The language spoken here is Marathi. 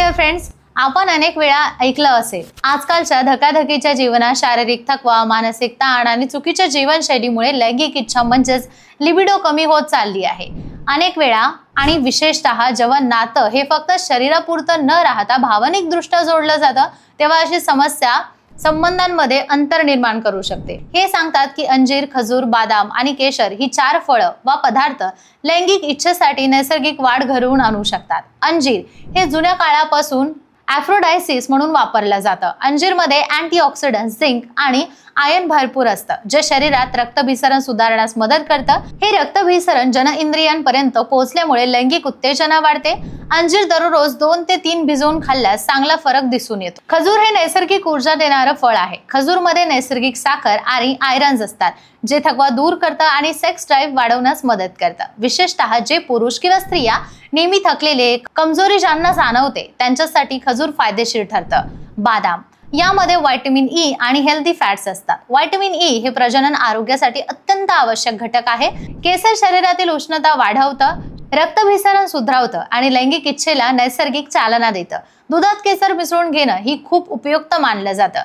डिअर फ्रेंड्स, आपण अनेक वेळा ऐकलं असेल, आजकालच्या धकाधकीच्या जीवनात शारीरिक थकवा, मानसिक ताण आणि चुकीच्या जीवनशैलीमुळे लैंगिक इच्छा म्हणजेच लिबिडो कमी होत चालली आहे। अनेक वेळा आणि विशेषतः जेव्हा नातं हे फक्त शरीरापुरतं न राहता भावनिक दृष्ट्या जोडलं जातं, तेव्हा अशी समस्या संबंधांमध्ये अंतर निर्माण करू शकते। हे सांगतात की अंजीर, खजूर, बदाम आणि केशर ही 4 फळं वा पदार्थ लैंगिक इच्छेसाठी नैसर्गिक वाढ घडवून आणू शकतात। अंजीर हे जुन्या काळापासून ॲफ्रोडायसिस म्हणून वापरलं जातं। अंजीरमध्ये अँटीऑक्सिडंट, झिंक आणि आयर्न भरपूर असतं, जे शरीरात रक्तभिसरण सुधारण्यास मदत करतं। हे रक्तभिसरण जनइंद्रियांपर्यंत पोहोचल्यामुळे लैंगिक उत्तेजना वाढते। अंजीर दररोज 2 ते 3 भिजवून खाल्ल्यास चांगला फरक दिसून येतो। खजूर हे नैसर्गिक ऊर्जा देणारं फळ आहे। खजूरमध्ये नैसर्गिक साखर आणि आयरन्स असतात, जे थकवा दूर करतं आणि सेक्स ड्राईव्ह वाढवण्यास मदत करतं। विशेषतः जे पुरुष किंवा स्त्रिया नेहमी थकलेले, कमजोरी ज्यांना जाणवते त्यांच्यासाठी खजूर फायदेशीर ठरतं। बदाम यामध्ये व्हिटॅमिन ई आणि हेल्दी फॅट्स असतात। व्हिटॅमिन ई हे प्रजनन आरोग्यासाठी अत्यंत आवश्यक घटक आहे। केसर शरीरातील उष्णता वाढवतं, रक्तभिसरण सुधारवतं आणि लैंगिक इच्छेला नैसर्गिक चालना देतं। दुधात केसर मिसळून घेणं ही खूप उपयुक्त मानलं जातं।